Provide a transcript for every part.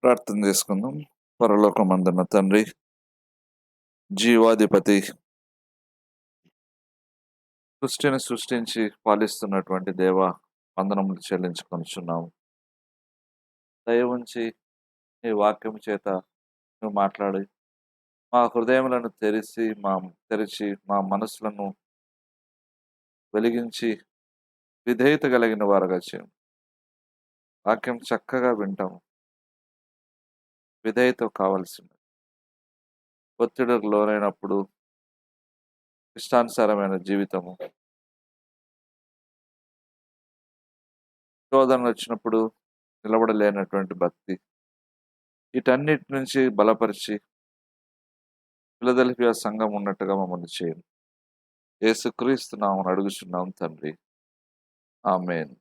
ప్రార్థన చేసుకుందాం. పరలోకమందున్న తండ్రి, జీవాధిపతి, సృష్టిని సృష్టించి పాలిస్తున్నటువంటి దేవ, వందనములు చెల్లించుకొనుచున్నాము. దయ ఉంచి నీ వాక్యం చేత నువ్వు మాట్లాడి మా హృదయములను తెరిచి మా మనసులను వెలిగించి విధేయత కలిగిన వారుగా చేయం. వాక్యం చక్కగా వింటాము. విధేయత కావలసింది. ఒత్తిడికి లోనైనప్పుడు ఇష్టానుసారమైన జీవితము, శోధనలు వచ్చినప్పుడు నిలబడలేనటువంటి భక్తి, వీటన్నిటి నుంచి బలపరిచి ఫిలదెల్ఫియా సంఘం ఉన్నట్టుగా మమ్మల్ని చేయండి. యేసుక్రీస్తు నామమున అడుగుచున్నాం తండ్రి, ఆమేన్.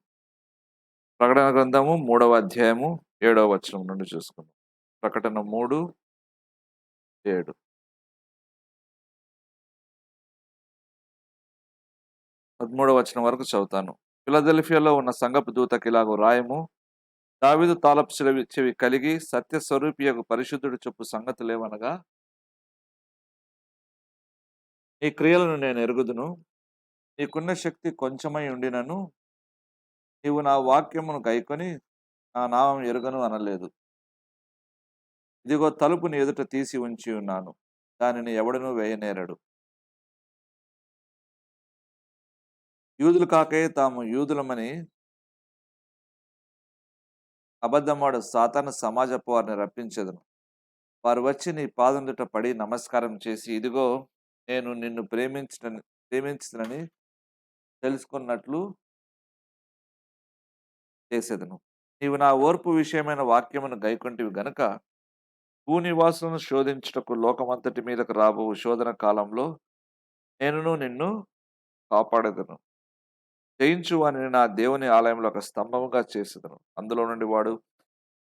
ప్రకటన గ్రంథము 3వ అధ్యాయము 7వ వచనం నుండి చూసుకుందాం. ప్రకటన 3:7. 13వ వచనం వరకు చదువుతాను. ఫిలదెల్ఫియాలో ఉన్న సంఘపు దూతకి ఇలాగు రాయము: దావీదు తాళపు చెవి కలిగి సత్య స్వరూపియగు పరిశుద్ధుడు చెప్పు సంగతులేమనగా, ఈ క్రియలను నేను ఎరుగుదును. నీకున్న శక్తి కొంచెమై ఉండినను నీవు నా వాక్యమును గైకొని నా నామం ఎరుగను అనలేదు. ఇదిగో తలుపు నీ ఎదుట తీసి ఉంచి ఉన్నాను, దానిని ఎవడనూ వేయనేరడు. యూదులు కాకే తాము యూదులమని అబద్ధమాడు సాతాను సమాజపు వారిని రప్పించెదను. వారు వచ్చి నీ పాదముదుట పడి నమస్కారం చేసి, ఇదిగో నేను నిన్ను ప్రేమించునని తెలుసుకున్నట్లు చేసేదను. నీవు నా ఓర్పు విషయమైన వాక్యమును గైకొంటివి గనుక భూనివాసులను శోధించుటకు లోకమంతటి మీదకు రాబో శోధన కాలంలో నేనును నిన్ను కాపాడేదను. జయించు వానిని నా దేవుని ఆలయంలో ఒక స్తంభముగా చేసేదను. అందులో నుండి వాడు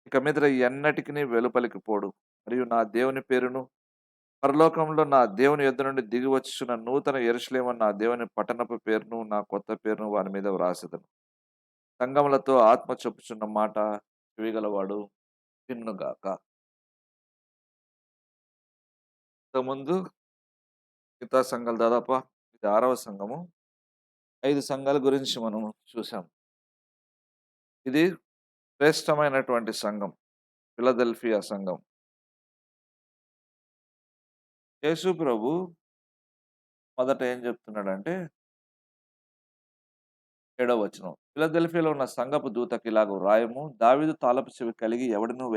ఇక మీదట ఎన్నటికి వెలుపలికి పోడు. మరియు నా దేవుని పేరును, పరలోకంలో నా దేవుని యొద్ద నుండి దిగి వచ్చుచున్న నూతన యెరూషలేము నా దేవుని పట్టణపు పేరును, నా కొత్త పేరును వాని మీద వ్రాసెదను. సంగములతో ఆత్మ చెప్పుచున్న మాట చెవిగలవాడు వినుగాక. ఇంతకుముందు మిగతా సంఘాలు దాదాపు ఇది 6వ సంఘము. 5 సంఘాల గురించి మనం చూసాం. ఇది శ్రేష్టమైనటువంటి సంఘం, ఫిలదెల్ఫియా సంఘం. యేసు ప్రభు మొదట ఏం చెప్తున్నాడంటే, 7వ వచనం, ఫిలదెల్ఫియాలో ఉన్న సంఘపు దూతకి ఇలాగు రాయము: దావీదు తాళపు చెవి కలిగి ఎవడనూ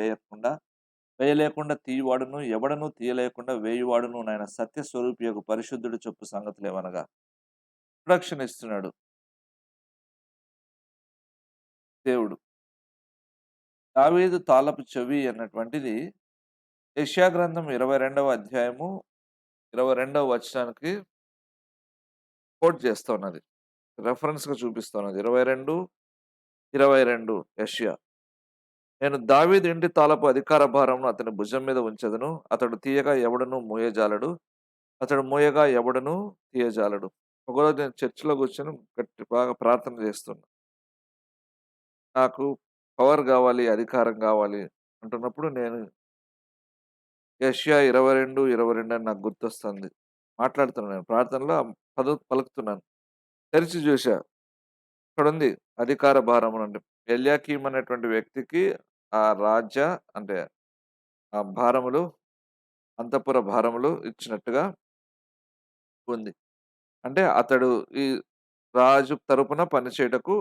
వేయలేకుండా తీయువాడును, ఎవడనూ తీయలేకుండా వేయువాడును నాయన సత్య స్వరూపియగు పరిశుద్ధుడు చెప్పు సంగతులేమనగా. ఇంట్రొడక్షన్ ఇస్తున్నాడు దేవుడు. దావీదు తాళపు చెవి అన్నటువంటిది యెషయా గ్రంథం 22వ అధ్యాయము 22వ వచనానికి కోట్ చేస్తున్నది, రెఫరెన్స్గా చూపిస్తున్నది. 22:22 యెషయా. నేను దావీదు ఇంటి తాళపు అధికార భారమును అతని భుజం మీద ఉంచెదను. అతడు తీయగా ఎవడనూ మూయజాలడు, అతడు మూయగా ఎవడనూ తీయజాలడు. ఒకరోజు నేను చర్చిలో కూర్చొని బాగా ప్రార్థన చేస్తున్నా. నాకు పవర్ కావాలి, అధికారం కావాలి అంటున్నప్పుడు నేను యెషయా 22:22 అని నాకు గుర్తొస్తుంది. మాట్లాడుతున్నాను, నేను ప్రార్థనలో పలుకుతున్నాను. తెరిచి చూసా, ఇక్కడ ఉంది అధికార భారం అంటే ఎల్యాకీం అనేటువంటి వ్యక్తికి ఆ రాజ్య అంటే ఆ భారములు, అంతఃపుర భారములు ఇచ్చినట్టుగా ఉంది. అంటే అతడు ఈ రాజు తరపున పనిచేయుటకు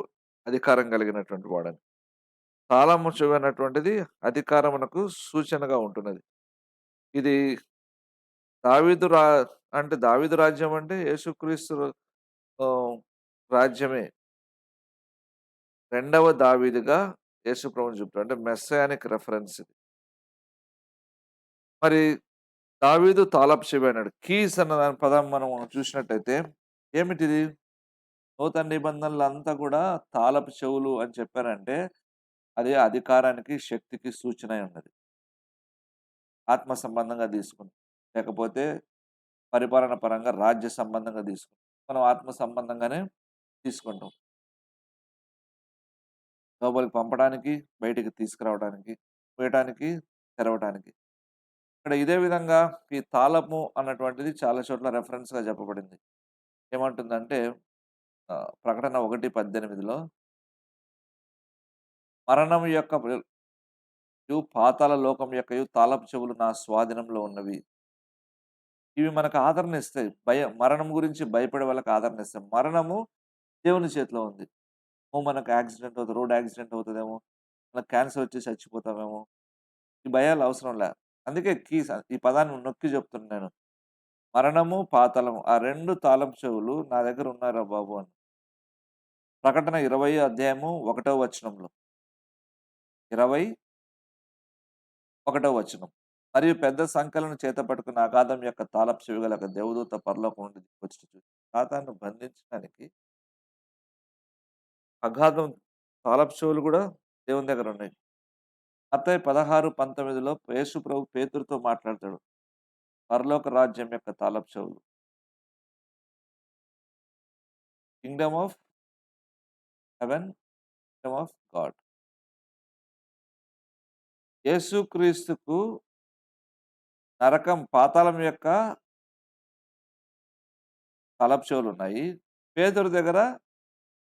అధికారం కలిగినటువంటి వాడని. తాళము చెవి అన్నటువంటిది అధికారమునకు సూచనగా ఉంటున్నది. ఇది దావీదు రా అంటే దావీదు రాజ్యం అంటే యేసుక్రీస్తు రాజ్యమే. రెండవ దావీదుగా యేసు ప్రభువుని చూపుతాడు. అంటే మెస్సయానిక్ రెఫరెన్స్ ఇది. మరి దావీదు తాళపు చెవి అన్నాడు. కీస్ అన్న దాని పదం మనం చూసినట్టయితే ఏమిటిది? నూతన నిబంధనలు అంతా కూడా తాళపు చెవులు అని చెప్పారంటే అది అధికారానికి, శక్తికి సూచన అయి ఉన్నది. ఆత్మ సంబంధంగా తీసుకుంది, లేకపోతే పరిపాలన పరంగా రాజ్య సంబంధంగా తీసుకుంటాం. మనం ఆత్మ సంబంధంగానే తీసుకుంటాం. లోపలికి పంపడానికి, బయటికి తీసుకురావడానికి మూయటానికి, తెరవటానికి. ఇక్కడ ఇదే విధంగా ఈ తాళము అన్నటువంటిది చాలా చోట్ల రెఫరెన్స్‌గా చెప్పబడింది. ఏమంటుందంటే ప్రకటన 1:18లో మరణం యొక్కయు, పాతాళ లోకం యొక్కయు తాళపు చెవులు నా స్వాధీనంలో ఉన్నవి. ఇవి మనకు ఆదరణ ఇస్తాయి. మరణం గురించి భయపడే వాళ్ళకి ఆదరణ ఇస్తాయి. మరణము దేవుని చేతిలో ఉంది. మనకు యాక్సిడెంట్ అవుతది. రోడ్ యాక్సిడెంట్ అవుతదేమో, మనకు క్యాన్సర్ వచ్చి చచ్చిపోతామేమో, ఈ భయాలు అవసరం లే. అందుకే ఈ పదాన్ని నొక్కి చెప్తున్నా నేను. మరణము, పాతాళము ఆ 2 తాళపు చెవులు నా దగ్గర ఉన్నాయిరా బాబు అని. ప్రకటన 20 అధ్యాయము 1 వచనంలో. 21 వచనం. మరియు పెద్ద సంకెలను చేత పట్టుకున్న అగాధం యొక్క తాళపు చెవి గల ఒక దేవదూత పరలోకం నుండి దిగివచ్చుట చూసి సాతానును బంధించడానికి అగాధం తాళపు చెవులు గూడా దేవుని దగ్గర ఉన్నాయి. మత్తయి 16:19లో యేసు ప్రభు పేతురుతో మాట్లాడతాడు. పరలోక రాజ్యం యొక్క తాళపు చెవులు. Kingdom of haven, Kingdom of God. యేసుక్రీస్తుకు నరకం, పాతాళం యొక్క తాళపు చెవులున్నాయి. పేతురు దగ్గర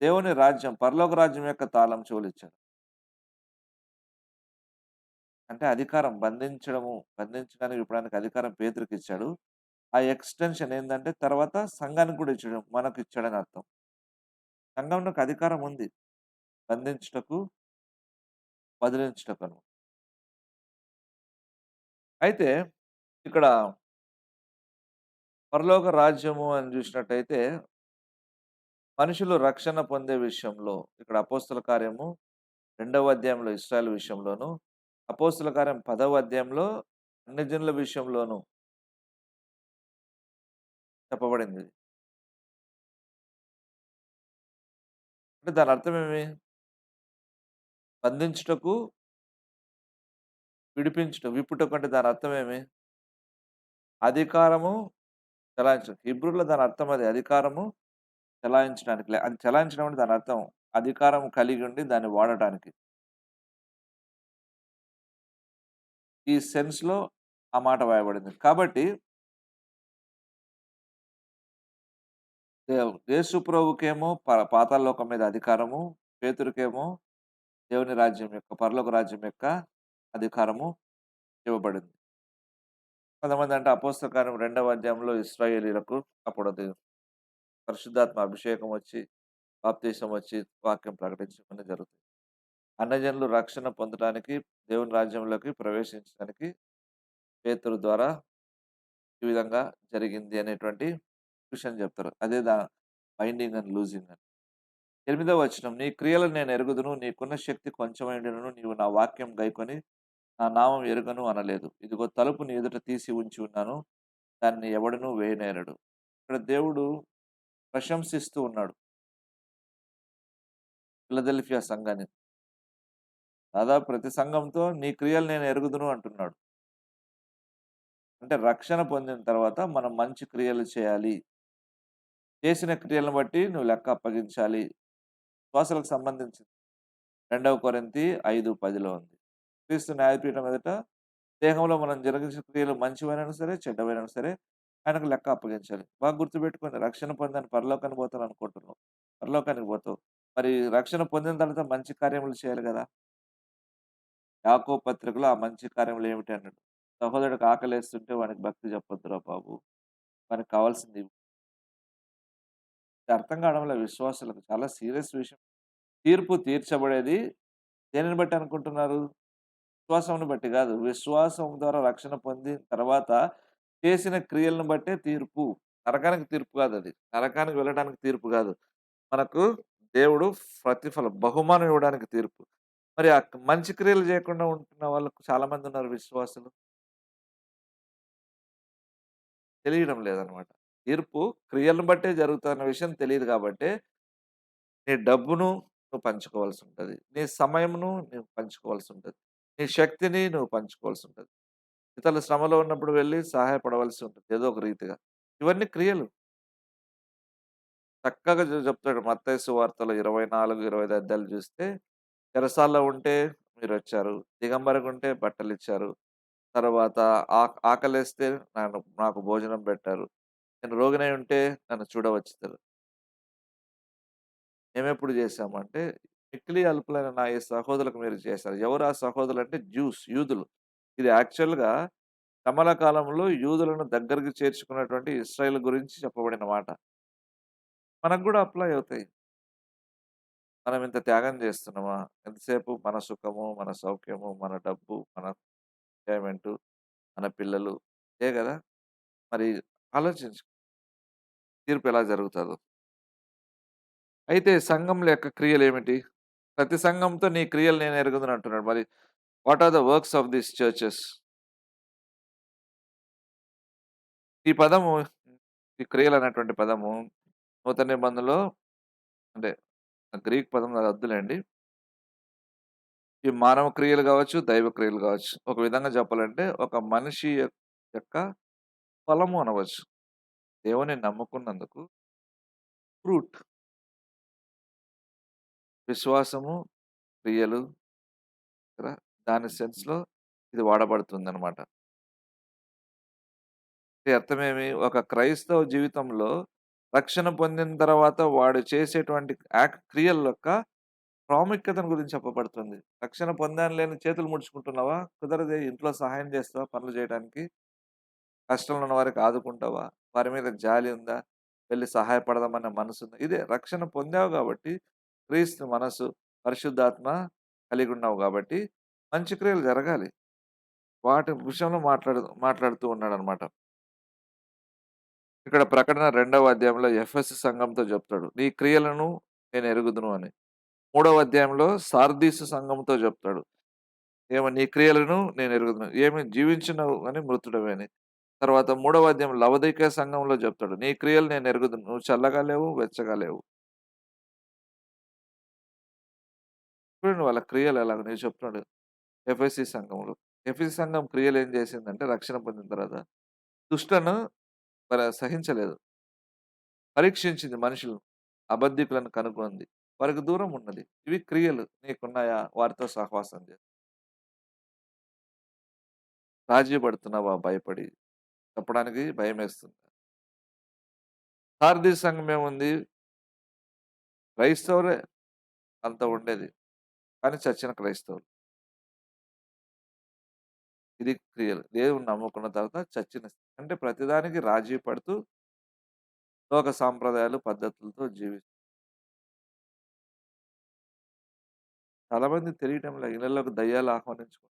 దేవుని రాజ్యం, పరలోక రాజ్యం యొక్క తాళం చెవులిచ్చాడు. అంటే అధికారం బంధించడానికి, విప్పడానికి అధికారం పేతురుకిచ్చాడు. ఆ ఎక్స్‌టెన్షన్ ఏందంటే తర్వాత సంఘానికి కూడా ఇచ్చాడు. మనకిచ్చాడని అర్థం. సంఘంలోకి అధికారం ఉంది. బంధించుటకు, వదిలించుటకును. అయితే ఇక్కడ పరలోక రాజ్యము అని చూసినట్టయితే మనుషులు రక్షణ పొందే విషయంలో ఇక్కడ అపోస్తల కార్యము 2వ అధ్యాయంలో ఇశ్రాయేలు విషయంలోను, అపోస్తల కార్యం 10వ అధ్యాయంలో అన్ని జనుల విషయంలోను చెప్పబడింది. అంటే దాని అర్థమేమి? బంధించుటకు, విప్పుటకు అంటే దాని అర్థమేమి? అధికారము చెలాయించడం. హీబ్రూలో దాని అర్థం అది. అధికారము చెలాయించడానికి. అది చెలాయించడం అంటే దాని అర్థం అధికారం కలిగి ఉండి దాన్ని వాడటానికి. ఈ సెన్స్‌లో ఆ మాట వాయబడింది. కాబట్టి యేసు ప్రభువుకేమో పాతాళ లోకం మీద అధికారము, పేతురుకేమో దేవుని రాజ్యం యొక్క, పరలోక రాజ్యం యొక్క అధికారము ఇవ్వబడింది. కొంతమంది అంటే అపోస్తల కార్యం 2వ అధ్యాయంలో ఇశ్రాయేలీయులకు అప్పుడు అది పరిశుద్ధాత్మ అభిషేకం వచ్చి, బాప్తిసం వచ్చి వాక్యం ప్రకటించడం జరుగుతుంది. అన్యజనులు రక్షణ పొందడానికి, దేవుని రాజ్యంలోకి ప్రవేశించడానికి పేతురు ద్వారా ఈ విధంగా జరిగింది అనేటువంటి విషయం చెప్తారు. అదే బైండింగ్ అండ్ లూజింగ్ అని. 8వ వచనం, నీ క్రియలను నేను ఎరుగుదును, నీకున్న శక్తి కొంచెమైనను నీవు నా వాక్యం గైకొని నా నామం ఎరుగను అనలేదు. ఇదిగో తలుపు నీ ఎదుట తీసి ఉంచి ఉన్నాను, దాన్ని ఎవడునూ వేయనేరడు. ఇక్కడ దేవుడు ప్రశంసిస్తూ ఉన్నాడు ఫిలదెల్ఫియా సంఘాన్ని. దాదాపు ప్రతి సంఘంతో నీ క్రియలు నేను ఎరుగుదును అంటున్నాడు. అంటే రక్షణ పొందిన తర్వాత మనం మంచి క్రియలు చేయాలి. చేసిన క్రియలను బట్టి నువ్వు లెక్క అప్పగించాలి. విశ్వాసాలకు సంబంధించింది. 2 కొరింథీ 5:10లో ఉంది. క్రీస్తు న్యాయపీఠం ఎదుట దేహంలో మనం జరిగించిన క్రియలు మంచివైనను సరే, చెడ్డవైనను సరే ఆయనకు లెక్క అప్పగించాలి. బాగా గుర్తుపెట్టుకోండి. రక్షణ పొందాను పరలోకానికి పోతాను అనుకుంటున్నావు. పరలోకానికి పోతావు. మరి రక్షణ పొందిన తర్వాత మంచి కార్యములు చేయాలి గదా! యాకోబు పత్రికలో ఆ మంచి కార్యములు ఏమిటి అన్నాడు. సహోదరుడికి ఆకలేస్తుంటే వానికి భక్తి చెప్పొద్దురా బాబు. వానికి కావాల్సింది ఇవ్వు. ఇది అర్థం కావడంలో విశ్వాసులకు చాలా సీరియస్ విషయం. తీర్పు తీర్చబడేది దేనిని బట్టి అనుకుంటున్నారు? విశ్వాసమును బట్టి గాదు. విశ్వాసం ద్వారా రక్షణ పొందిన తర్వాత చేసిన క్రియలను బట్టే తీర్పు. నరకానికి తీర్పు గాదది. నరకానికి వెళ్ళడానికి తీర్పు గాదు. మనకు దేవుడు ప్రతిఫలం, బహుమానం ఇవ్వడానికి తీర్పు. మరి మంచి క్రియలు జేయకుండా ఉంటున్న వాళ్ళు చాలా మందున్నారు విశ్వాసులు. తెలియడం లేదనమాట. తీర్పు క్రియలను బట్టే జరుగుతదన్న విషయం తెలీదు గాబట్టే, నీ డబ్బును నువ్వు పంచుకోవాల్సుంటది. నీ సమయమును నువ్వు పంచుకోవాల్సుంటది. నీ శక్తిని నువ్వు పంచుకోవాల్సుంటది. ఇతరులు శ్రమలో ఉన్నప్పుడు వెళ్లి సహాయపడవలసి ఉంటుంది ఏదో ఒక రీతిగా. ఇవన్నీ క్రియలు. చక్కగా చెప్తాడు మత్తయి సువార్తలో 24, 25 అధ్యాయాలు చూస్తే చెరసాల్లో ఉంటే మీరొచ్చారు. దిగంబరగుంటే బట్టలిచ్చారు. తర్వాత ఆకలేస్తే నాకు భోజనం పెట్టారు. నేను రోగినై ఉంటే నన్ను చూడవచ్చుతారు. మేమెప్పుడు జేశామంటే, మిక్కిలి అల్పులైన నా ఈ సహోదరులకు మీరు చేశారు. ఎవరు ఆ సహోదరులంటే యూదులు. ఇది యాక్చువల్‌గా కమల కాలంలో యూదులను దగ్గరికి చేర్చుకున్నటువంటి ఇశ్రాయేల్ గురించి చెప్పబడిన మాట. మనకు గూడా అప్లై అవుతాయి. మనం ఇంత త్యాగం జేస్తున్నామా? ఎంతసేపు మన సుఖము, మన సౌఖ్యము, మన డబ్బు, మన ఎంజాయ్‌మెంటు, మన పిల్లలు ఇదే గదా! మరి ఆలోచించు తీర్పు ఎలా జరుగుతదో. అయితే సంఘంలో యొక్క క్రియలేమిటి? ప్రతి సంఘంతో నీ క్రియలు నేను ఎరుగుదును అంటున్నాడు. మరి what are the works of these churches? ఈ పదము ఈ క్రియలనేటువంటి పదము నూతన నిబంధనలో అంటే గ్రీక్ పదం అది వద్దులెండి. ఈ మానవ క్రియలు గావచ్చు, దైవ క్రియలు గావచ్చు. ఒక విధంగా చెప్పాలంటే ఒక మనిషి యొక్క ఫలము అనవచ్చు. దేవుని నమ్ముకున్నందుకు ఫ్రూట్ విశ్వాసము, క్రియలు కదా! దాని సెన్స్‌లో ఇది వాడబడుతుందనమాట. అంటే అర్థమేమి? ఒక క్రైస్తవ జీవితంలో రక్షణ పొందిన తర్వాత వాడు చేసేటువంటి క్రియల యొక్క ప్రాముఖ్యతను గురించి చెప్పబడుతుంది. రక్షణ పొందానులే అని చేతులు ముడుచుకుంటున్నావా? కుదరదే. ఇంట్లో సహాయం చేస్తావా పనులు చేయడానికి? కష్టంలో ఉన్న వారికి ఆదుకుంటావా? వారి మీద జాలి ఉందా? వెళ్లి సహాయపడదామన్న మనసుందా? ఇదే రక్షణ పొందావు గాబట్టి, క్రీస్తు మనసు, పరిశుద్ధాత్మ కలిగున్నావు గాబట్టి, మంచి క్రియలు జరగాలి. వాటి విషయంలో మాట్లాడుతూ ఉన్నాడనమాట. ఇక్కడ ప్రకటన 2వ అధ్యాయంలో ఎఫెసు సంఘంతో చెప్తాడు. నీ క్రియలను నేను ఎరుగుదును అని. 3వ అధ్యాయంలో సార్దీసు సంఘంతో చెప్తాడు. నీ క్రియలను నేను ఎరుగుదును. ఏమి జీవించున్నావు గాని మృతుడవే అని. తర్వాత 3వ అధ్యాయం లవొదికయ సంఘంలో చెప్తాడు. నీ క్రియలు నేను ఎరుగుదును. నువ్వు చల్లగా లేవు, వెచ్చగా లేవు. చూడండి వాళ్ళ క్రియలు ఎలాగో నేను చెప్తున్నాడు. ఎఫెసీ సంఘంలో. ఎఫెసీ సంఘం క్రియలు ఏం చేసిందంటే రక్షణ పొందిన తర్వాత దుష్టులను సహించలేదు. పరీక్షించింది మనుషులను. అబద్ధికులను కనుగొంది. వారికి దూరం ఉన్నది. ఇవి క్రియలు నీకున్నాయా? వారితో సహవాసం చేయి. రాజీ పడుతున్నావా భయపడి? చెప్పడానికి భయమేస్తుంది. సార్దీ సంఘం ఏముంది? క్రైస్తవులే అంత ఉండేది. కానీ చచ్చిన క్రైస్తవులు. ఇది క్రియలు. దేవుడిని నమ్ముకున్న తర్వాత చచ్చిన అంటే ప్రతిదానికి రాజీ పడుతూ లోక సాంప్రదాయాలు, పద్ధతులతో చాలా మందికి తెలియటంలే. ఇళ్ళలోకి దయ్యాలు ఆహ్వానించుకుంటారు.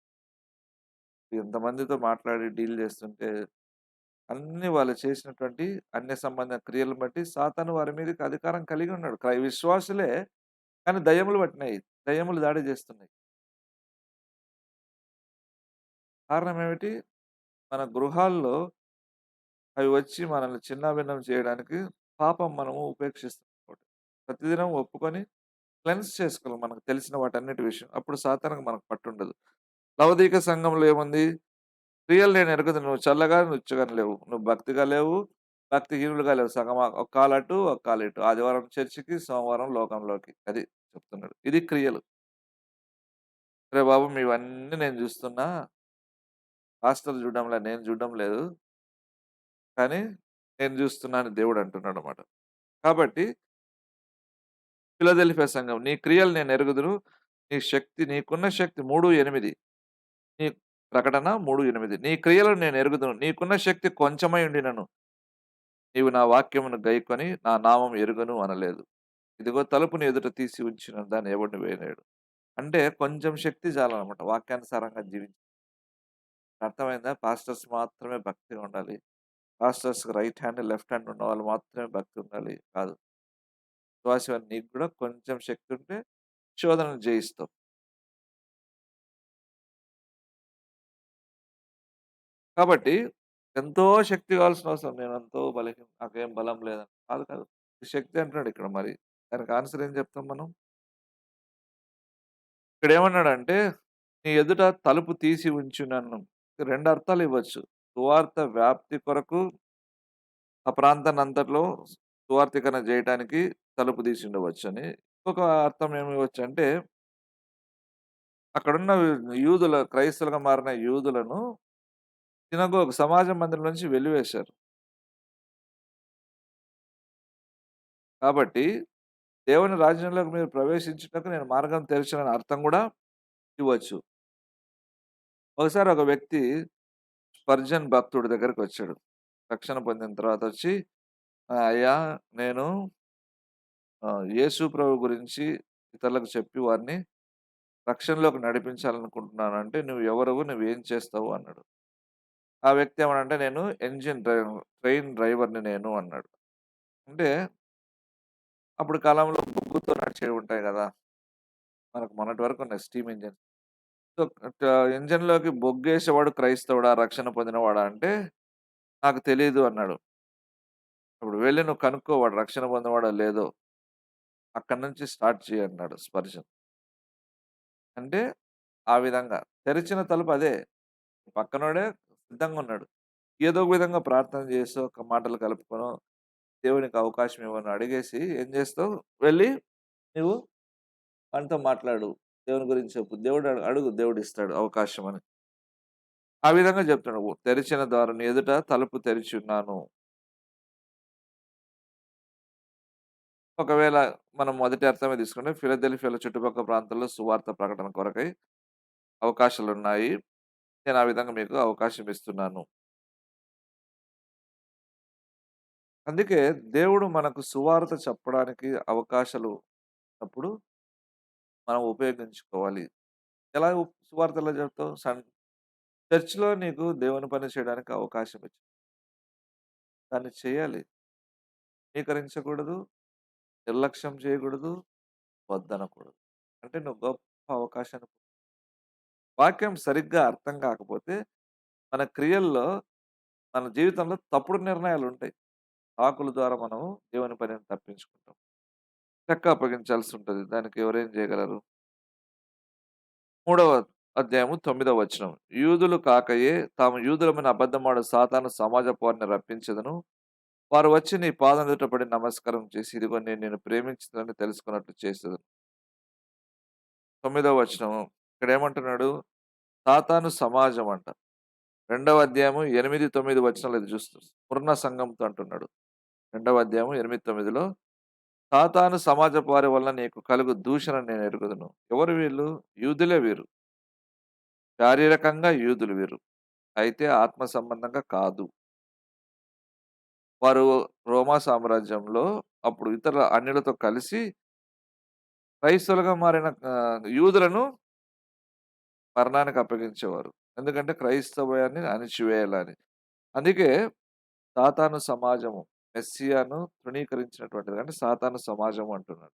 ఎంతమందితో మాట్లాడి డీల్ చేస్తుంటే అన్నీ వాళ్ళు చేసినటువంటి అన్య సంబంధ క్రియలను బట్టి సాతాను వారి మీదకి అధికారం కలిగి ఉన్నాడు. విశ్వాసులే కానీ దయ్యములు పట్టినాయి. దయ్యములు దాడి చేస్తున్నాయి. కారణం ఏమిటి? మన గృహాల్లో అవి వచ్చి మనల్ని చిన్నాభిన్నం చేయడానికి పాపం మనము ఉపేక్షిస్తాం. ప్రతిదినం ఒప్పుకొని క్లెన్స్ చేసుకోవాలి మనకు తెలిసిన వాటన్నిటి విషయం. అప్పుడు సాతానుకు మనకు పట్టుండదు. లవదీక సంఘంలో ఏముంది? క్రియలు నేను ఎరుగుదును. నువ్వు చల్లగా, నుచ్చగాని లేవు. నువ్వు భక్తిగా లేవు. భక్తిహీనులుగా లేవు. సగం ఒక కాలటు, ఒక కాలిటు. ఆదివారం చర్చికి, సోమవారం లోకంలోకి. అది చెప్తున్నాడు. ఇది క్రియలు. "అరే బాబు! మీవన్నీ నేను జూస్తున్నా. పాస్టర్లు చూడడంలే, నేను చూడడం లేదు. కానీ నేను జూస్తున్నా" అని దేవుడు అంటున్నాడన్నమాట. కాబట్టి ఫిలదెల్ఫియా సంఘం, నీ క్రియలు నేను ఎరుగుదును. నీకున్న శక్తి 3:8 నీ ప్రకటన 3:8 నీ క్రియలను నేను ఎరుగుదును. నీకున్న శక్తి కొంచెమై ఉండినను నీవు నా వాక్యమును గైకొని నా నామం ఎరుగను అనలేదు. ఇదిగో తలుపుని ఎదుట తీసి ఉంచిన దాన్ని ఎవడును వేయలేడు. అంటే కొంచెం శక్తి చాలనమాట వాక్యానుసారంగా అర్థమైందా? పాస్టర్స్ మాత్రమే భక్తిగా ఉండాలి. పాస్టర్స్‌కి రైట్ హ్యాండ్, లెఫ్ట్ హ్యాండ్ ఉన్నవాళ్ళు మాత్రమే భక్తి ఉండాలి. కాదు. విశ్వాసమైన నీకు కూడా కొంచెం శక్తి ఉంటే శోధనను జయిస్తావు. కాబట్టి ఎంతో శక్తి కావాల్సిన అవసరం నేనెంతో నాకేం బలం లేదని. కాదు కాదు. శక్తి అంటున్నాడు ఇక్కడ మరి. దానికి ఆన్సర్ ఏం చెప్తాం మనం? ఇక్కడేమన్నాడంటే, నీ ఎదుట తలుపు తీసి ఉంచునను. 2 అర్థాలు ఇవ్వచ్చు. సువార్త వ్యాప్తి కొరకు ఆ ప్రాంతాన్నంతట్లో సువార్తీకరణ జేయటానికి తలుపు తీసి ఉండవచ్చని. ఇంకొక అర్థం ఏమివ్వచ్చంటే, అక్కడున్న క్రైస్తవులుగా మారిన యూదులను సమాజ మందిరం నుంచి వెలివేశారు. కాబట్టి దేవుని రాజ్యంలోకి మీరు ప్రవేశించుటకు నేను మార్గం తెరిచానని అర్థం గూడా ఇవ్వచ్చు. ఒకసారి ఒక వ్యక్తి స్పర్జన్ భక్తుడి దగ్గరికొచ్చాడు. రక్షణ పొందిన తర్వాతొచ్చి, అయ్యా నేను యేసు ప్రభు గురించి ఇతరులకు చెప్పి వారిని రక్షణలోకి నడిపించాలనుకుంటున్నాను. అంటే "నువ్వు ఎవరు? నువ్వేం చేస్తావు?" అన్నాడు. ఆ వ్యక్తి ఏమనంటే, "నేను ట్రైన్ డ్రైవర్‌ని నేను" అన్నాడు. అంటే అప్పుడు కాలంలో బొగ్గుతో నడిచేవి ఉంటాయి గదా! మనకు మొన్నటి వరకు ఉన్నాయి స్టీమ్ ఇంజిన్. సో, ఇంజిన్‌లోకి బొగ్గేసేవాడు క్రైస్తవుడా? రక్షణ పొందినవాడా? అంటే, "నాకు తెలీదు" అన్నాడు. "అప్పుడు వెళ్లి నువ్వు కనుక్కో వాడు రక్షణ పొందినవాడో లేదో. అక్కడి నుంచి స్టార్ట్ చెయ్యి" అన్నాడు స్పర్జన్. అంటే ఆ విధంగా తెరిచిన తలుపు అదే. పక్కనోడే సిద్ధంగున్నాడు. ఏదో ఒక విధంగా ప్రార్థన చేసో, ఒక మాటలు కలుపుకొనో, దేవునికి అవకాశం ఇవ్వని అడిగేసి ఏం చేస్తావు? వెళ్లి నువ్వు వానితో మాట్లాడు. దేవుని గురించి చెప్పు. దేవుడు అడుగు దేవుడిస్తాడు అవకాశమని. ఆ విధంగా చెప్తున్నాడు. తెరిచిన ద్వారం నీ ఎదుట తలుపు తెరిచున్నాను. ఒకవేళ మనం మొదటి అర్థమే తీసుకుంటే ఫిలదెల్ఫియాలో చుట్టుపక్కల ప్రాంతాల్లో సువార్త ప్రకటన కొరకై అవకాశాలున్నాయి. నేను ఆ విధంగా మీకు అవకాశం ఇస్తున్నాను. అందుకే దేవుడు మనకు సువార్త చెప్పడానికి అవకాశాలు అప్పుడు మనం ఉపయోగించుకోవాలి. ఎలా సువార్త ఎలా చెప్తావు? చర్చ్‌లో నీకు దేవుని పని చేయడానికి అవకాశం ఇచ్చారు. దాన్ని చేయాలి. స్వీకరించకూడదు, నిర్లక్ష్యం చేయకూడదు, వద్దనకూడదు. అంటే నువ్వు గొప్ప అవకాశాన్ని వాక్యం సరిగ్గా అర్థం కాకపోతే మన క్రియల్లో, మన జీవితంలో తప్పుడు నిర్ణయాలుంటాయి. సాకుల ద్వారా మనం దేవుని పనిని తప్పించుకుంటాం. లెక్క అప్పగించాల్సుంటది. దానికి ఎవరేం చేయగలరు? మూడవ అధ్యాయము 9వ వచనం. యూదులు కాకయే తాము యూదులమని అబద్ధమాడు సాతాను సమాజపు వారిని రప్పించెదను. వారు వచ్చి నీ పాదం ఎదుట పడి నమస్కారం చేసి, ఇదిగో నేను నిన్ను ప్రేమించుతున్నానని తెలుసుకున్నట్లు చేసేదను. 9వ వచనం. ఇక్కడేమంటున్నాడు? సాతాను సమాజం అంట. రెండవ అధ్యాయము 8, 9 వచనాలు ఇది చూస్తుంది. పూర్ణ సంఘంతో అంటున్నాడు. రెండవ అధ్యాయము 8, 9లో సాతాను సమాజపు వారి వలన నీకు కలుగు దూషణ నేను ఎరుగుదును. ఎవరు వీళ్ళు? యూదులే వీరు. శారీరకంగా యూదులు వీరు. అయితే ఆత్మ సంబంధంగా కాదు. వారు రోమా సామ్రాజ్యంలో అప్పుడు ఇతర అన్యులతో కలిసి క్రైస్తవులుగా మారిన యూదులను మరణానికి అప్పగించేవారు. ఎందుకంటే క్రైస్తవ్యాన్ని అణిచివేయాలని. అందుకే సాతాను సమాజము మెస్సియాను తృణీకరించినటువంటిది. అంటే సాతాను సమాజం అంటున్నాడు.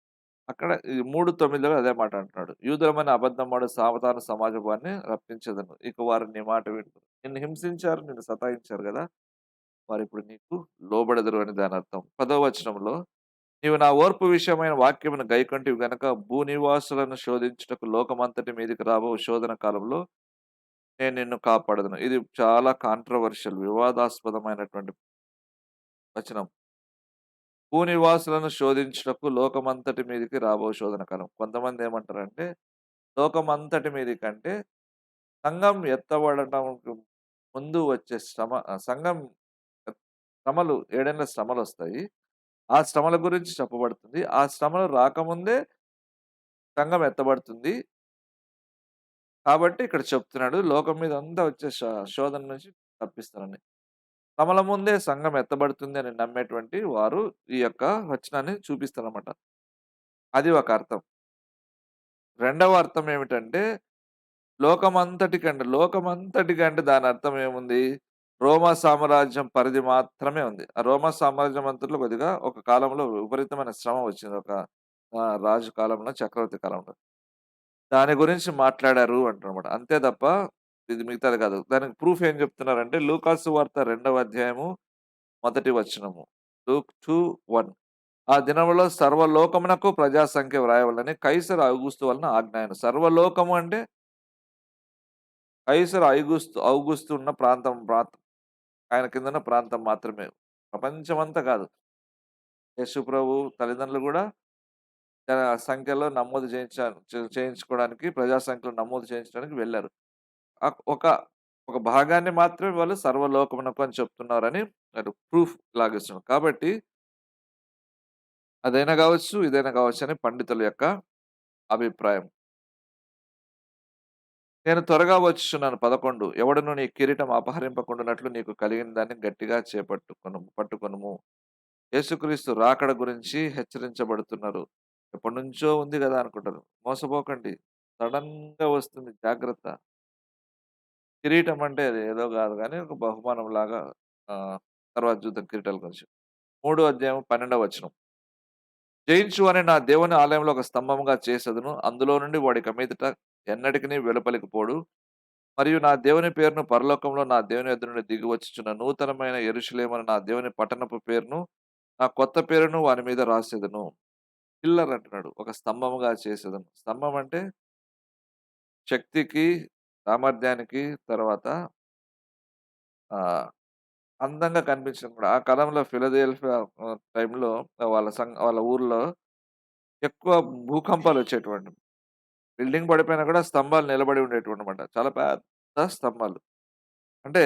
అక్కడ ఈ 3:9లో అదే మాట అంటున్నాడు. యూదులమైన అబద్ధమాడు సావధాన సమాజపు వారిని రప్పించెదను. ఇక వారు నీ మాట విందురు. నిన్ను హింసించారు, నిన్ను సతాయించారు గదా! వారిప్పుడు నీకు లోబడెదరు అని దానర్థం. 10వ వచనంలో నీవు నా ఓర్పు విషయమైన వాక్యమును గైకొంటివి గనక భూనివాసులను శోధించుటకు లోకమంతటి మీదికి రాబో శోధన కాలంలో నేను నిన్ను కాపాడదును. ఇది చాలా కాంట్రోవర్షియల్ వివాదాస్పదమైనటువంటి వచనం. భూనివాసులను శోధించుటకు లోకమంతటి మీదికి రాబో శోధన కాలం. కొంతమంది ఏమంటారంటే లోకమంతటి మీదికంటే సంఘం ఎత్తబడటంకు ముందు వచ్చే సంఘం శ్రమలు 7 ఏళ్ల శ్రమలొస్తాయి. ఆ శ్రమల గురించి చెప్పబడుతుంది. ఆ శ్రమలు రాకముందే సంఘం ఎత్తబడుతుంది. కాబట్టి ఇక్కడ చెప్తున్నాడు లోకం మీద అంతా వచ్చే శోధన నుంచి తప్పిస్తానని. శ్రమల ముందే సంఘం ఎత్తబడుతుంది అని నమ్మేటువంటి వారు ఈ యొక్క వచనాన్ని చూపిస్తారన్నమాట. అది ఒక అర్థం. రెండవ అర్థం ఏమిటంటే లోకమంతటికంటే దాని అర్థం ఏముంది? రోమా సామ్రాజ్యం పరిధి మాత్రమే ఉంది. ఆ రోమా సామ్రాజ్యం అంతట్లో కొద్దిగా ఒక కాలంలో విపరీతమైన శ్రమ వచ్చింది. ఒక రాజు కాలంలో, చక్రవర్తి కాలంలో. దాని గురించి మాట్లాడారు అంటారన్నమాట. అంతే తప్ప ఇది మిగతాది కాదు. దానికి ప్రూఫ్ ఏం చెప్తున్నారంటే లూకాసు వార్త 2వ అధ్యాయము మొదటి వచనము. లూక్ 2:1 ఆ దినములో సర్వలోకమునకు ప్రజా సంఖ్య వ్రాయవలెనని కైసరు ఔగుస్తు వలన ఆజ్ఞాయను. సర్వలోకము అంటే కైసరు ఔగుస్తు ఉన్న ప్రాంతం ఆయన కిందున్న ప్రాంతం మాత్రమే. ప్రపంచమంతా కాదు. యేసు ప్రభు తల్లిదండ్రులు గూడా సంఖ్యలో నమోదు చేయించుకోవడానికి ప్రజా సంఖ్యలో నమోదు చేయించడానికి వెళ్లారు. ఒక ఒక భాగాన్ని మాత్రమే వాళ్ళు సర్వలోకమునకు అని చెప్తున్నారని అది ప్రూఫ్ లాగిస్తున్నారు. కాబట్టి అదైనా గావచ్చు, ఇదైనా గావచ్చని పండితుల యొక్క అభిప్రాయం. నేను త్వరగా వచ్చుచున్నాను. 11 ఎవడును నీ కిరీటం అపహరింపకుండునట్లు నీకు కలిగిన దాన్ని గట్టిగా పట్టుకొనుము. యేసుక్రీస్తు రాకడ గురించి హెచ్చరించబడుతున్నారు. ఎప్పటినుంచో ఉంది గదా! అనుకుంటారు. మోసపోకండి. సడెన్‌గా వస్తుంది జాగ్రత్త. కిరీటం అంటే అది ఏదో గాదు గానీ ఒక బహుమానంలాగా తర్వాత చూద్దాం కిరీటాల గురించి. 3 అధ్యాయం 12 వచనం. జయించు అని నా దేవుని ఆలయంలో ఒక స్తంభముగా చేసేదను. అందులో నుండి వాడిక మీదట ఎన్నటికిని వెలుపలికి పోడు. మరియు నా దేవుని పేరును పరలోకంలో నా దేవుని యొద్ద నుండి దిగి వచ్చుచున్న నూతనమైన యెరూషలేమని నా దేవుని పట్టణపు పేరును, నా కొత్త పేరును వాని మీద రాసేదను. పిల్లర్ అంటున్నాడు. ఒక స్తంభముగా చేసేదను. స్తంభం అంటే శక్తికి, సామర్థ్యానికి తర్వాత ఆహ్, అందంగా కనిపించడం కూడా. ఆ కాలంలో ఫిలదెల్ఫియా టైంలో వాళ్ళ ఊర్లో ఎక్కువ భూకంపాలొచ్చేటువంటివి. బిల్డింగ్ పడిపోయినా కూడా స్తంభాలు నిలబడి ఉండేటివన్నమాట. చాలా పెద్ద స్తంభాలు. అంటే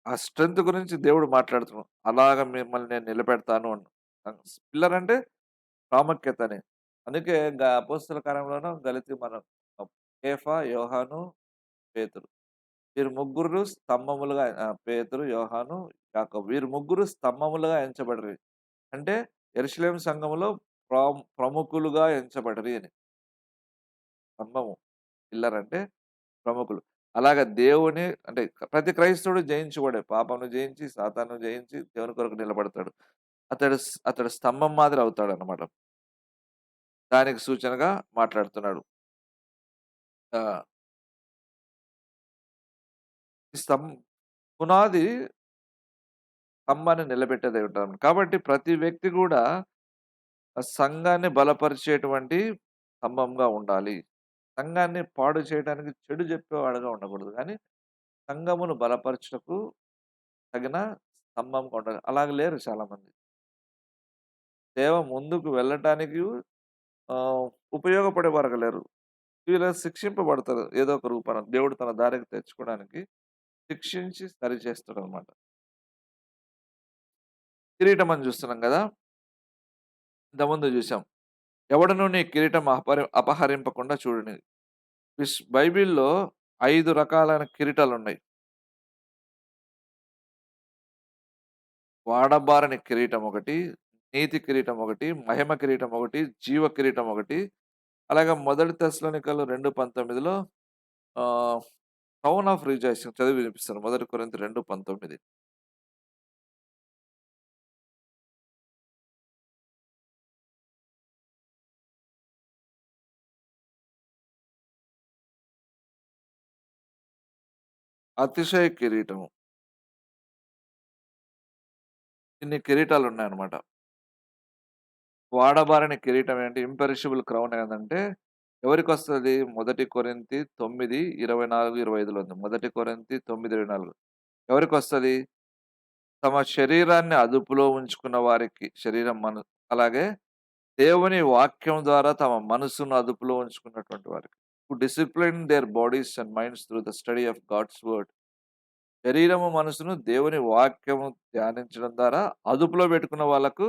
ఆ స్ట్రెంత్ గురించి దేవుడు మాట్లాడుతున్నాడు. అలాగా మిమ్మల్ని నేను నిలబెడతాను అను. పిల్లర్ అంటే ప్రాముఖ్యతని. అందుకే అపోస్తల కార్యంలోను మనం కేఫా, యోహాను, పేతురు. వీరు ముగ్గురు స్తంభములుగా పేతురు, యోహాను, యాకోబు. వీరు ముగ్గురు స్తంభములుగా ఎంచబడిరి. అంటే యెరూషలేము సంఘములో ప్రముఖులుగా ఎంచబడిరి అని. స్తంభము, పిల్లర్ అంటే ప్రముఖులు. అలాగా దేవుని అంటే ప్రతి క్రైస్తవుడు జయించువాడే. పాపమును జయించి, సాతానును జయించి దేవుని కొరకు నిలబడతాడు. అతడు స్తంభం మాదిరి అవుతాడన్నమాట. దానికి సూచనగా మాట్లాడుతున్నాడు. ఆ! ఈ పునాది స్తంభాన్ని నిలబెట్టేదై ఉంటది. కాబట్టి ప్రతి వ్యక్తి గూడా ఆ సంఘాన్ని బలపరిచేటువంటి స్తంభంగా ఉండాలి. సంఘాన్ని పాడు చేయడానికి చెడు చెప్పేవాడుగా ఉండకూడదు. కానీ సంఘమును బలపరచుటకు తగిన స్తంభంగా ఉండాలి. అలాగ లేరు చాలామంది. సేవ ముందుకు వెళ్ళటానికి ఆహ్, ఉపయోగపడే వారుగా లేరు. వీళ్ళు శిక్షింపబడతారు ఏదో ఒక రూపాన. దేవుడు తన దారికి తెచ్చుకోవడానికి శిక్షించి సరిచేస్తాడనమాట. కిరీటం అని చూస్తున్నాం గదా! ఇంతకుముందు చూసాం. ఎవడును నీ కిరీటం అపహరింపకుండా చూడును. బైబిల్‌లో 5 రకాలైన కిరీటాలున్నాయి. వాడబారని కిరీటం ఒకటి, నీతి కిరీటం ఒకటి, మహిమ కిరీటం ఒకటి, జీవ కిరీటం ఒకటి. అలాగే మొదటి తెస్సలోనికలు 2:19లో ఆహ్, క్రౌన్ ఆఫ్ రిజాయిసింగ్ చదివి వినిపిస్తాను. మొదటి కొరింథీ 2:19. అతిశయ కిరీటము. ఇన్ని కిరీటాలున్నాయన్నమాట. వాడబారని కిరీటం ఏంటి? ఇంపెరిషబుల్ క్రౌన్ ఏదంటే ఎవరికొస్తది? మొదటి కొరింథీ 9, 24, 25లో ఉంది. మొదటి కొరింథీ 9, 24 ఎవరికొస్తది? తమ శరీరాన్ని అదుపులో ఉంచుకున్న వారికి అలాగే దేవుని వాక్యం ద్వారా తమ మనసును అదుపులో ఉంచుకున్నటువంటి వారికి. Who discipline their bodies and minds through the study of God's word. శరీరము, మనసును దేవుని వాక్యము ధ్యానించడం ద్వారా అదుపులో పెట్టుకున్న వాళ్ళకు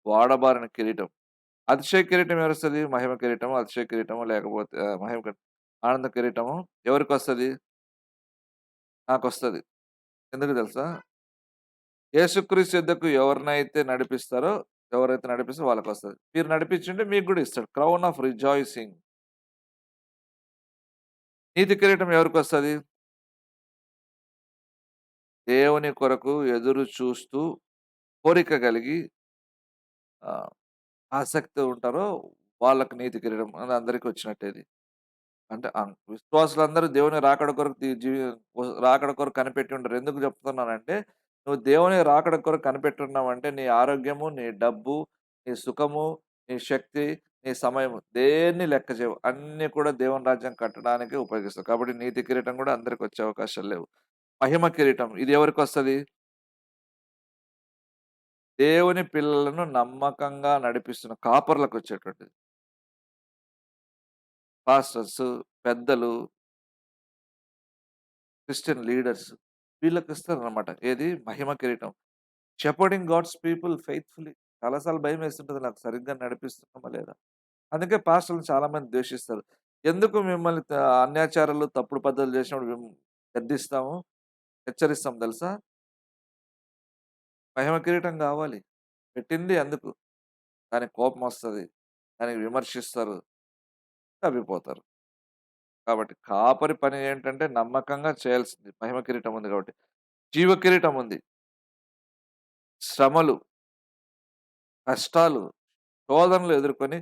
వాడబారిన కిరీటం. అతిశయ కిరీటం ఎవరిస్తది? మహిమ కిరీటమో, అతిశయ కిరీటమో లేకపోతే ఆనంద కిరీటమో ఎవరికొస్తది? నాకొస్తది. ఎందుకు తెలుసా? యేసుక్రీస్తు యొద్దకు ఎవరైతే నడిపిస్తారో వాళ్ళకొస్తది. మీరు నడిపించుంటే మీకు గూడా ఇస్తాడు. Crown of rejoicing. నీతి కిరీటం ఎవరికొస్తది? దేవుని కొరకు ఎదురు చూస్తూ కోరిక కలిగి ఆహ్, ఆసక్తి ఉంటారో వాళ్ళకి నీతి కిరీటం. అది అందరికి వచ్చినట్టే ఇది. అంటే విశ్వాసులందరూ దేవుని రాకడ కొరకు రాకడ కొరకు కనిపెట్టి ఉంటారు. ఎందుకు చెప్తున్నానంటే, నువ్వు దేవుని రాకడ కొరకు కనిపెట్టున్నావంటే, నీ ఆరోగ్యము, నీ డబ్బు, నీ సుఖము, నీ శక్తి, నీ సమయము దేన్ని లెక్క చేయవు. అన్నీ కూడా దేవుని రాజ్యం కట్టడానికి ఉపయోగిస్తావు. కాబట్టి నీతి కిరీటం కూడా అందరికి వచ్చే అవకాశాలు లేవు. మహిమ కిరీటం ఇది ఎవరికొస్తది? దేవుని పిల్లలను నమ్మకంగా నడిపిస్తున్న కాపరులకొచ్చేటువంటిది. పాస్టర్స్, పెద్దలు, క్రిస్టియన్ లీడర్స్ వీళ్ళకిస్తారనమాట. ఏది? మహిమ కిరీటం. షెపర్డింగ్ గాడ్స్ పీపుల్ ఫెయిత్ఫుల్లీ. చాలా సార్లు భయమేస్తుంటది నాకు సరిగ్గా నడిపిస్తున్నామా లేదా? అందుకే పాస్టర్‌లని చాలా మంది ద్వేషిస్తారు. ఎందుకు మిమ్మల్ని అన్యాచారాలు, తప్పుడు పద్ధతులు చేసినప్పుడు గద్దిస్తాము, హెచ్చరిస్తాం తెలుసా? మహిమ కిరీటం గావాలి. పెట్టింది అందుకు. దానికి కోపమొస్తది. దానికి విమర్శిస్తారు. తప్పిపోతారు. కాబట్టి కాపరి పని ఏంటంటే నమ్మకంగా చేయాల్సింది. మహిమ కిరీటం ఉంది కాబట్టి. జీవ కిరీటం ఉంది. శ్రమలు, కష్టాలు, శోధనలు ఎదుర్కొని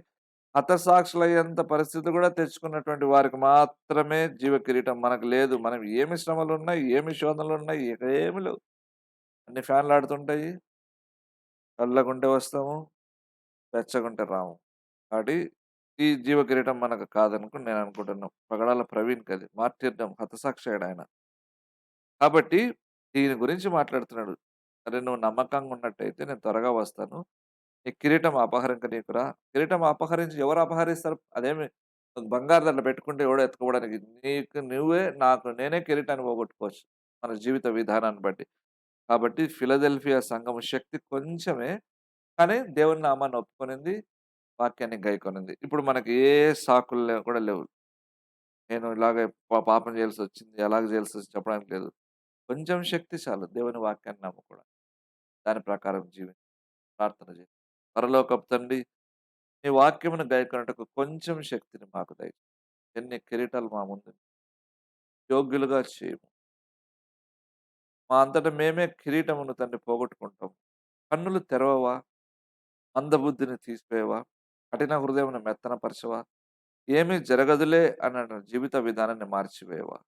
హతసాక్షులయ్యేంత పరిస్థితి గూడా తెచ్చుకున్నటువంటి వారికి మాత్రమే జీవ కిరీటం. మనకు లేదు. మనం ఏమి శ్రమలున్నాయి, ఏమి శోధనలున్నాయి, ఏమి లేవు. అన్ని ఫ్యాన్‌లాడుతుంటాయి. చల్లగుంటే వస్తాము, వెచ్చగుంటే రాము. కాబట్టి ఈ జీవ కిరీటం మనకు కాదనుకుని నేననుకుంటున్నాను. పగడాల ప్రవీణ్‌కది. మార్tyrdom హతసాక్షి అయ్యాడాయన. కాబట్టి దీని గురించి మాట్లాడుతున్నాడు. "అరె! నువ్వు నమ్మకంగా ఉన్నట్టయితే నేను త్వరగా వస్తాను. నీ కిరీటం అపహరింక నీకురా." కిరీటం అపహరించి ఎవరు అపహరిస్తారు? అదేమి బంగారు దండ పెట్టుకుంటే ఎవడో ఎత్తుకోవడానికి. నీకు నువ్వే నాకు నేనే కిరీటాన్ని పోగొట్టుకోవచ్చు. మన జీవిత విధానాన్ని బట్టి. కాబట్టి ఫిలదెల్ఫియా సంఘం శక్తి కొంచెమే. కానీ దేవుని నామాన్ని ఒప్పుకొనింది. వాక్యాన్ని గైకొనింది. ఇప్పుడు మనకి ఏ సాకులు కూడా లేవు. నేను ఇలాగ పాపం చేయాల్సొచ్చింది, అలాగ చేయాల్సొచ్చింది చెప్పడానికి లేదు. కొంచెం శక్తి చాలు దేవుని వాక్యాన్ని నమ్ముకోవడానికి. దాని ప్రకారం ప్రార్థన చేయి. పరలోకపు తండ్రి, నీ వాక్యమును గైకొనుటకు కొంచెం శక్తిని మాకు దయచేయి. ఎన్ని కిరీటాలు మా ముందు యోగ్యులుగా చేయము. మా అంతట మేమే కిరీటమును తండ్రి పోగొట్టుకుంటాం. కన్నులు తెరవవా? మందబుద్ధిని తీసివేయవా? కఠిన హృదయమును మెత్తనపరచవా? ఏమీ జరగదులే అన్న జీవిత విధానాన్ని మార్చివేయవా?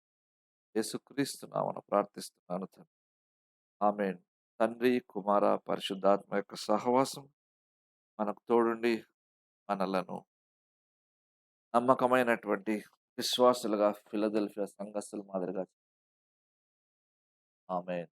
యేసుక్రీస్తు నామమున ప్రార్థిస్తున్నాను తండ్రి. ఆమేన్. తండ్రి, కుమార, పరిశుద్ధాత్మ యొక్క సహవాసం మనకు తోడుండి మనలను నమ్మకమైనటువంటి విశ్వాసులుగా ఫిలదెల్ఫియా సంఘస్థుల మాదిరిగా ఆమేన్.